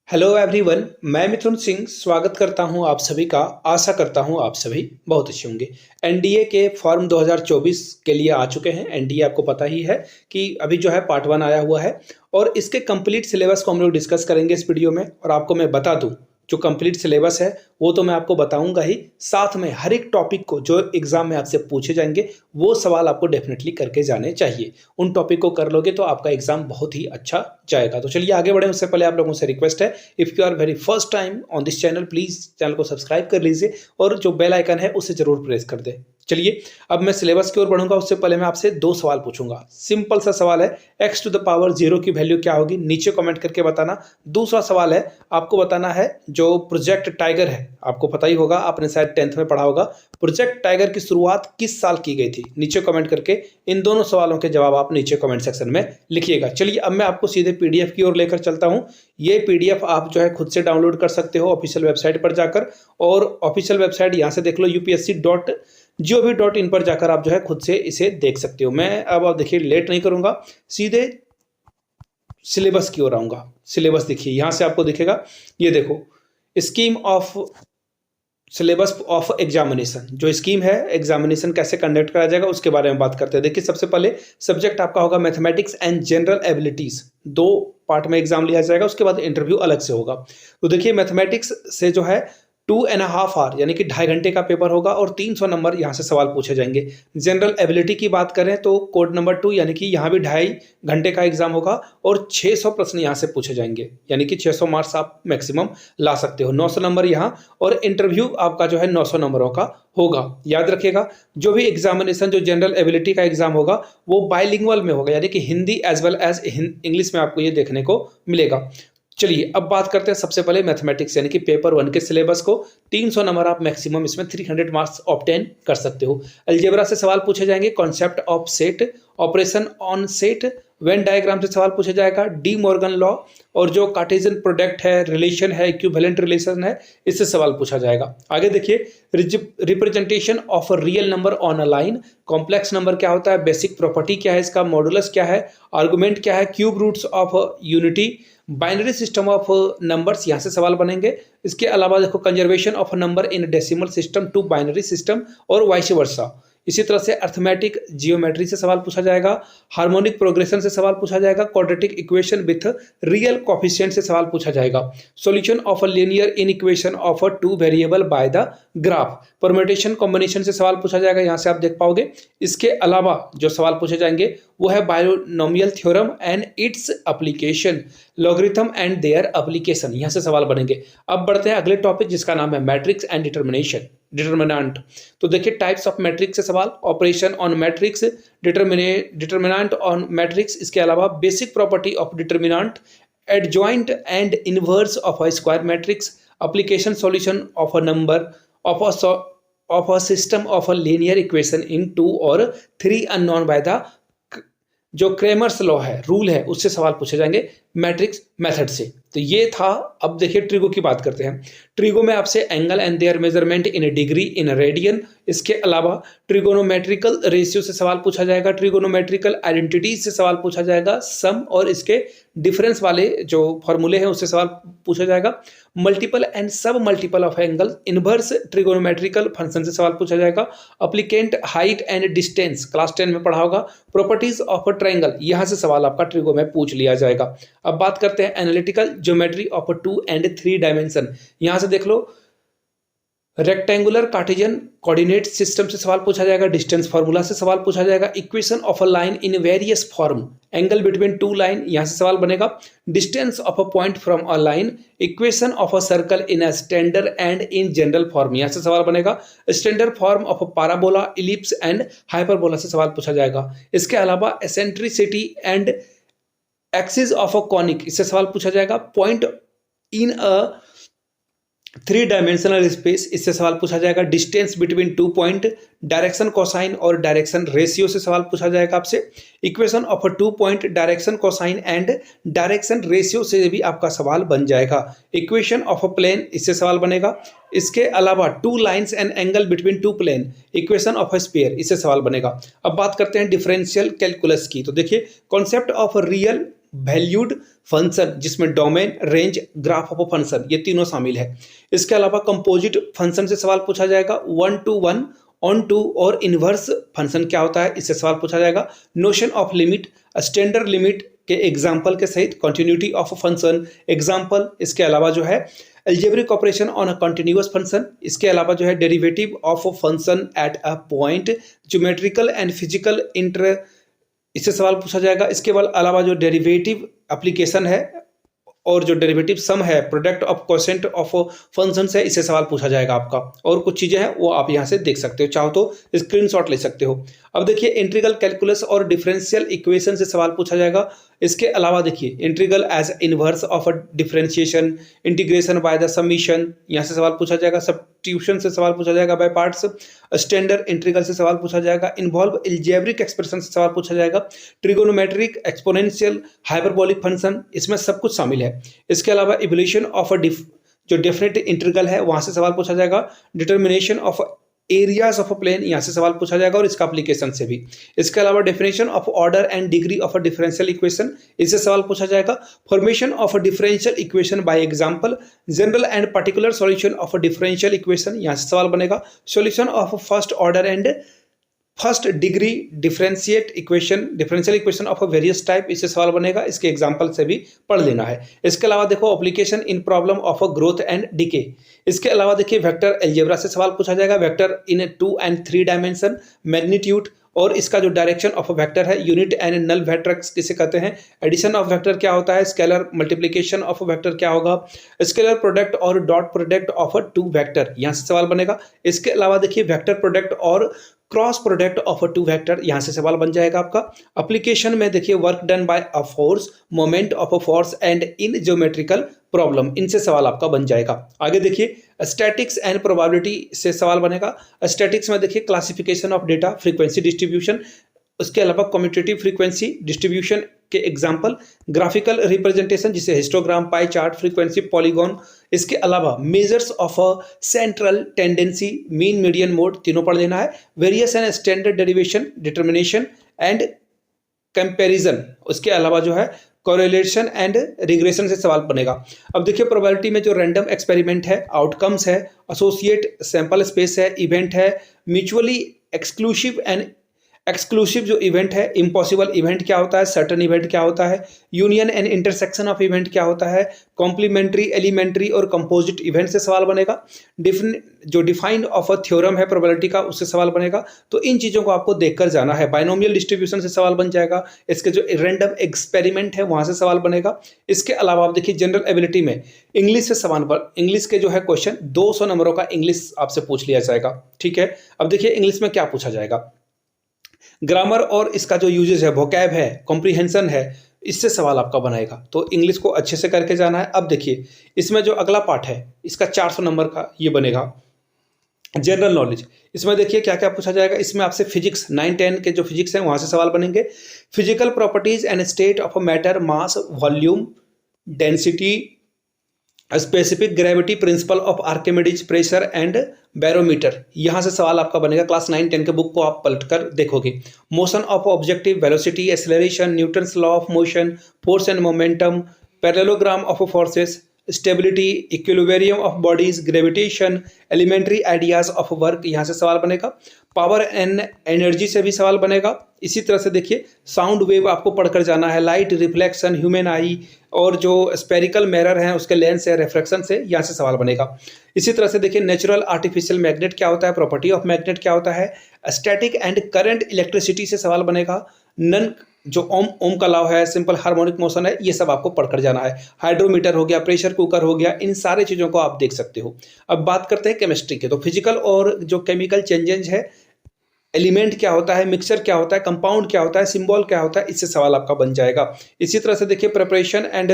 Hello everyone, मैं मिथुन सिंह स्वागत करता हूं आप सभी का। आशा करता हूं आप सभी बहुत अच्छे होंगे। एनडीए के फॉर्म 2024 के लिए आ चुके हैं। एनडीए आपको पता ही है कि अभी जो है पार्ट 1 आया हुआ है और इसके कंप्लीट सिलेबस को हम लोग डिस्कस करेंगे इस वीडियो में। और आपको मैं बता दूं, जो कंप्लीट सिलेबस है वो तो मैं आपको बताऊंगा ही, साथ में हर एक टॉपिक को जो एग्जाम में आपसे पूछे जाएंगे वो सवाल आपको डेफिनेटली करके जाने चाहिए। उन टॉपिक को कर लोगे तो आपका एग्जाम बहुत ही अच्छा जाएगा। तो चलिए आगे बढ़े उससे पहले आप लोगों से रिक्वेस्ट है, if you are very first time on this channel, please channel को सब्सक्राइब कर लीजिए और जो बेल आइकन है उसे जरूर प्रेस कर दे। चलिए अब मैं सिलेबस की ओर बढ़ूंगा, उससे पहले मैं आपसे दो सवाल पूछूंगा। सिंपल सा सवाल है, x टू द पावर 0 की वैल्यू क्या होगी, नीचे कमेंट करके बताना। दूसरा सवाल है, आपको बताना है जो प्रोजेक्ट टाइगर है, आपको पता ही होगा, आपने शायद 10th में पढ़ा होगा, प्रोजेक्ट टाइगर की शुरुआत किस साल की गई थी। नीचे कमेंट करके इन दोनों सवालों के जवाब आप नीचे कमेंट सेक्शन में लिखिएगा। चलिए अब मैं आपको सीधे पीडीएफ की ओर लेकर चलता हूं। ये पीडीएफ आप जो है खुद से डाउनलोड कर सकते हो ऑफिशियल वेबसाइट पर जाकर, और ऑफिशियल वेबसाइट यहां से देख लो, upsc.gov.in पर जाकर आप जो है खुद से इसे देख सकते हो। मैं अब देखिए लेट नहीं करूंगा, सीधे सिलेबस की ओर आऊंगा। सिलेबस देखिए यहां से आपको दिखेगा, ये देखो, scheme of syllabus of examination. जो स्कीम है एग्जामिनेशन कैसे कंडक्ट करा जाएगा उसके बारे में बात करते हैं। देखिए सबसे पहले सब्जेक्ट आपका होगा मैथमेटिक्स एंड जनरल एबिलिटीज। दो पार्ट में एग्जाम लिया जाएगा, उसके बाद इंटरव्यू अलग से होगा। तो देखिए मैथमेटिक्स से जो है 2.5 आवर यानी कि 2.5 घंटे का पेपर होगा और 300 नंबर यहाँ से सवाल पूछे जाएंगे। जनरल एबिलिटी की बात करें तो कोड नंबर 2 यानी कि यहाँ भी 2.5 घंटे का एग्जाम होगा और 600 प्रश्न यहाँ से पूछे जाएंगे, यानी कि 600 मार्क्स आप मैक्सिमम ला सकते हो। 900 नंबर यहाँ, और इंटरव्यू आपका जो है 900 नंबरों का होगा। याद रखिएगा, जो भी एग्जामिनेशन जो जनरल एबिलिटी का एग्जाम होगा वो बाइलिंगुअल में होगा, यानी कि Hindi as well as English में आपको ये देखने को मिलेगा। चलिए अब बात करते हैं सबसे पहले मैथमेटिक्स यानी कि पेपर 1 के सिलेबस को। 300 नंबर आप मैक्सिमम इसमें 300 मार्क्स ऑब्टेन कर सकते हो। अलजेब्रा से सवाल पूछे जाएंगे, concept of set, operation on set, Venn diagram से सवाल पूछा जाएगा, डी मॉर्गन लॉ, और जो कार्टेशियन प्रोडक्ट है, रिलेशन है, इक्विवेलेंट रिलेशन है, इससे सवाल पूछा जाएगा। आगे देखिए, representation of real number on a line, complex number क्या होता है, बेसिक प्रॉपर्टी क्या है इसका, मॉडुलस क्या है, आर्गुमेंट क्या है, cube roots of unity, binary system of numbers, यहाँ से सवाल बनेंगे। इसके अलावा देखो, conservation of number in decimal system to binary system और वाइस वर्सा। इसी तरह से अर्थमेटिक जियोमेट्री से सवाल पूछा जाएगा, हार्मोनिक प्रोग्रेशन से सवाल पूछा जाएगा, quadratic equation with real coefficient से सवाल पूछा जाएगा, solution of a linear in equation of a 2 variable by the graph, permutation combination से सवाल पूछा जाएगा, यहाँ से आप देख पाओगे। इसके अलावा जो सवाल पूछे जाएंगे वो है binomial theorem and its application, logarithm and their application, यहाँ से सवाल बनेंगे। अब बढ़ते हैं अगले टॉपिक जिसका नाम है मैट्रिक्स एंड डिटर्मिनेंट। तो देखिए टाइप्स ऑफ मैट्रिक्स से सवाल, operation on matrix, determinant on matrix, इसके अलावा basic property of determinant, adjoint and inverse of a square matrix, application solution of a number of a system of a linear equation in 2 और 3 unknown by the जो Cramer's law है, rule है, उससे सवाल पूछे जाएंगे मैट्रिक्स मेथड से। तो ये था। अब देखिए ट्रिगो की बात करते हैं। ट्रिगो में आपसे angle and there measurement in degree in radian, इसके अलावा ट्रिगोनोमेट्रिकल रेशियो से सवाल पूछा जाएगा, ट्रिगोनोमेट्रिकल आइडेंटिटीज से सवाल पूछा जाएगा, सम और इसके डिफरेंस वाले जो फॉर्मूले हैं उससे सवाल पूछा जाएगा, मल्टीपल एंड सब multiple of angle, inverse trigonometrical function से सवाल पूछा जाएगा, applicant height and distance, class 10 में पढ़ा होगा, प्रॉपर्टीज ऑफ अ ट्रायंगल, यहां से सवाल आपका ट्रिगो में पूछ लिया जाएगा। अब बात करते हैं analytical geometry of 2 and 3 dimension. यहां से देख लो, रेक्टेंगुलर कार्टेशियन कोऑर्डिनेट सिस्टम से सवाल पूछा जाएगा, डिस्टेंस फार्मूला से सवाल पूछा जाएगा, equation of a line in various form, angle between 2 line, यहां से सवाल बनेगा, distance of a point from a line, equation of a circle in a standard and in general form, यहां से सवाल बनेगा, standard form of a parabola, ellipse and hyperbola से सवाल पूछा जाएगा। इसके अलावा eccentricity and axis of a conic, इससे सवाल पूछा जाएगा, point in a 3 dimensional space, इससे सवाल पूछा जाएगा, distance between 2 point, direction cosine और डायरेक्शन रेशियो से सवाल पूछा जाएगा आपसे, equation of a 2 point, direction cosine and direction ratio से भी आपका सवाल बन जाएगा, इक्वेशन ऑफ अ प्लेन, इससे सवाल बनेगा। इसके अलावा 2 lines and angle between 2 plane, equation of a sphere, इससे सवाल बनेगा। अब बात करते हैं डिफरेंशियल कैलकुलस की। तो देखिए concept of real valued function, जिसमें domain, range, graph of function ये तीनों शामिल है। इसके अलावा कंपोजिट फंक्शन से सवाल पूछा जाएगा। 1 to 1, ऑन टू और इन्वर्स फंक्शन क्या होता है, इससे सवाल पूछा जाएगा। Notion of limit, standard limit के एग्जाम्पल के सहित कंटिन्यूटी ऑफ फंक्शन एग्जाम्पल। इसके अलावा जो है algebraic operation on a continuous function. इसके अलावा जो है derivative of function at a point, geometrical and physical inter, इससे सवाल पूछा जाएगा। इसके अलावा जो डेरिवेटिव एप्लीकेशन है और जो डेरिवेटिव सम है, product of quotient of function है, इससे सवाल पूछा जाएगा आपका। और कुछ चीज़ें हैं वो आप यहाँ से देख सकते हो, चाहो तो स्क्रीनशॉट ले सकते हो। अब देखिए इंटीग्रल कैलकुलस और डिफरेंशियल इक्वेशन से सवाल पूछा जाएगा। इसके अलावा देखिए integral as inverse of a differentiation, integration by the summation, यहाँ से सवाल पूछा जाएगा। सब्स्टिट्यूशन से सवाल पूछा जाएगा बाय पार्ट्स, स्टैंडर्ड इंटीग्रल से सवाल पूछा जाएगा। इन्वॉल्व अलजेब्रिक एक्सप्रेशन से सवाल पूछा जाएगा। ट्रिगोनोमेट्रिक, एक्सपोनेंशियल, हाइपरबोलिक फंक्शन, इसमें सब कुछ शामिल है। इसके अलावा इवोल्यूशन ऑफ अ जो डेफिनेट इंटीग्रल है वहां से सवाल पूछा जाएगा। Determination of areas of a plane, यहाँ से सवाल पूछा जाएगा और इसका एप्लीकेशन से भी। इसके अलावा definition of order and degree of a differential equation, इससे सवाल पूछा जाएगा। Formation of a differential equation by example, general and particular solution of a differential equation, यहाँ से सवाल बनेगा। Solution of first order and first degree differential equation of a various type, इससे सवाल बनेगा। इसके एग्जांपल से भी पढ़ लेना है। इसके अलावा देखो application in problem of a growth and decay. इसके अलावा देखिए वेक्टर अलजेब्रा से सवाल पूछा जाएगा। Vector in 2 and 3 dimension, magnitude और इसका जो डायरेक्शन ऑफ वेक्टर है, यूनिट एंड नल वेक्टर किसे कहते हैं, एडिशन ऑफ वेक्टर क्या होता है, स्केलर मल्टीप्लिकेशन ऑफ वेक्टर क्या होगा, स्केलर प्रोडक्ट और डॉट प्रोडक्ट ऑफ 2 वेक्टर, यहाँ से सवाल बनेगा। इसके अलावा देखिए वेक्टर प्रोडक्ट और क्रॉस प्रोडक्ट ऑफ 2 वेक्टर, यहाँ से सवाल बन जाएगा आपका। एप्लीकेशन में देखिए work done by a force, moment of a force and in geometrical problem, इनसे सवाल आपका बन जाएगा। आगे देखिए स्टैटिक्स एंड प्रोबेबिलिटी से सवाल बनेगा। स्टैटिक्स में देखिए classification of data, frequency distribution, उसके अलावा कम्यूटेटिव फ्रीक्वेंसी डिस्ट्रीब्यूशन के एग्जाम्पल, ग्राफिकल रिप्रेजेंटेशन जिसे histogram, pie chart, frequency, polygon. इसके अलावा measures of a central tendency, mean, median, mode, तीनों पढ़ लेना है। Various and standard derivation, determination and comparison, उसके अलावा जो है कोरिलेशन एंड रिग्रेशन से सवाल बनेगा। अब देखिए प्रोबेबिलिटी में जो रैंडम एक्सपेरिमेंट है, आउटकम्स है, एसोसिएट सैंपल स्पेस है, इवेंट है, म्यूचुअली एक्सक्लूसिव एंड एक्सक्लूसिव जो इवेंट है, इम्पॉसिबल इवेंट क्या होता है, सर्टन इवेंट क्या होता है, union and intersection of event क्या होता है, कॉम्प्लीमेंट्री, एलिमेंट्री और कंपोजिट इवेंट से सवाल बनेगा। जो डिफाइंड ऑफ अ थ्योरम है प्रोबेबिलिटी का, उससे सवाल बनेगा। तो इन चीज़ों को आपको देखकर जाना है। बाइनोमियल डिस्ट्रीब्यूशन से सवाल बन जाएगा। इसके जो रैंडम एक्सपेरिमेंट है वहाँ से सवाल बनेगा। इसके अलावा आप देखिए जनरल एबिलिटी में इंग्लिश से सवाल, इंग्लिश के जो है क्वेश्चन 200 नंबरों का इंग्लिश आपसे पूछ लिया जाएगा। ठीक है, अब देखिए इंग्लिश में क्या पूछा जाएगा। ग्रामर और इसका जो यूजेज है, वोकैब है, कॉम्प्रीहेंशन है, इससे सवाल आपका बनाएगा। तो इंग्लिश को अच्छे से करके जाना है। अब देखिए इसमें जो अगला पार्ट है इसका 400 नंबर का ये बनेगा जनरल नॉलेज। इसमें देखिए क्या क्या पूछा जाएगा। इसमें आपसे फिजिक्स 9-10 के जो फिजिक्स हैं वहाँ से सवाल बनेंगे। Physical properties and state of matter, mass, volume, density, specific gravity, principle of Archimedes, pressure and barometer, यहाँ से सवाल आपका बनेगा। क्लास 9-10 के बुक को आप पलटकर देखोगे। Motion of objective, velocity, acceleration, Newton's law of motion, force and momentum, parallelogram of forces, stability, equilibrium of bodies, gravitation, elementary ideas of work, यहाँ से सवाल बनेगा। पावर एंड एनर्जी से भी सवाल बनेगा। इसी तरह से देखिए साउंड वेव आपको पढ़कर जाना है। लाइट, रिफ्लेक्शन, ह्यूमन आई और जो स्पेरिकल मिरर हैं उसके लेंस है, रिफ्रैक्शन से यहाँ से सवाल बनेगा। इसी तरह से देखिए नेचुरल आर्टिफिशियल मैग्नेट क्या होता है, प्रॉपर्टी ऑफ मैग्नेट क्या होता है, स्टैटिक एंड करंट इलेक्ट्रिसिटी से सवाल बनेगा। नन जो ओम का लॉ है, सिंपल हार्मोनिक मोशन है, ये सब आपको पढ़कर जाना है। हाइड्रोमीटर हो गया, प्रेशर कुकर हो गया, इन सारे चीज़ों को आप देख सकते हो। अब बात करते हैं केमिस्ट्री के। तो फिजिकल और जो केमिकल चेंजेस है, एलिमेंट क्या होता है, मिक्सचर क्या होता है, कंपाउंड क्या होता है, सिंबल क्या होता है, इससे सवाल आपका बन जाएगा। इसी तरह से देखिए preparation and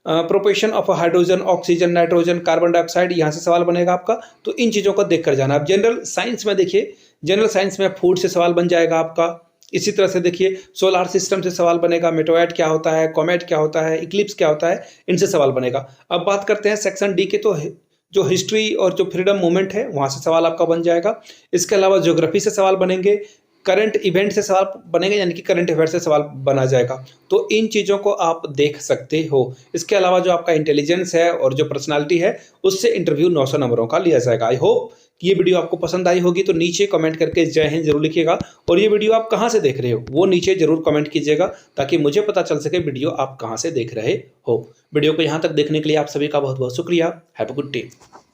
properties of hydrogen, oxygen, nitrogen, carbon dioxide, यहाँ से सवाल बनेगा आपका। तो इन चीज़ों को देख कर जाना। अब जनरल साइंस में देखिए, जनरल साइंस में फूड से सवाल बन जाएगा आपका। इसी तरह से देखिए सोलार सिस्टम से सवाल बनेगा। मेटोएड क्या होता है, कॉमेट क्या होता है, इक्लिप्स क्या होता है, इनसे सवाल बनेगा। अब बात करते हैं सेक्शन डी के। तो जो हिस्ट्री और जो फ्रीडम मूवमेंट है वहाँ से सवाल आपका बन जाएगा। इसके अलावा ज्योग्राफी से सवाल बनेंगे। करंट इवेंट से सवाल बनेगा, यानी कि करंट अफेयर से सवाल बना जाएगा। तो इन चीज़ों को आप देख सकते हो। इसके अलावा जो आपका इंटेलिजेंस है और जो पर्सनालिटी है, उससे इंटरव्यू 900 नंबरों का लिया जाएगा। आई होप कि ये वीडियो आपको पसंद आई होगी, तो नीचे कमेंट करके जय हिंद जरूर लिखिएगा। और ये वीडियो आप कहाँ से देख रहे हो वो नीचे जरूर कमेंट कीजिएगा, ताकि मुझे पता चल सके वीडियो आप कहाँ से देख रहे हो। वीडियो को यहाँ तक देखने के लिए आप सभी का बहुत बहुत शुक्रिया। Have a good day.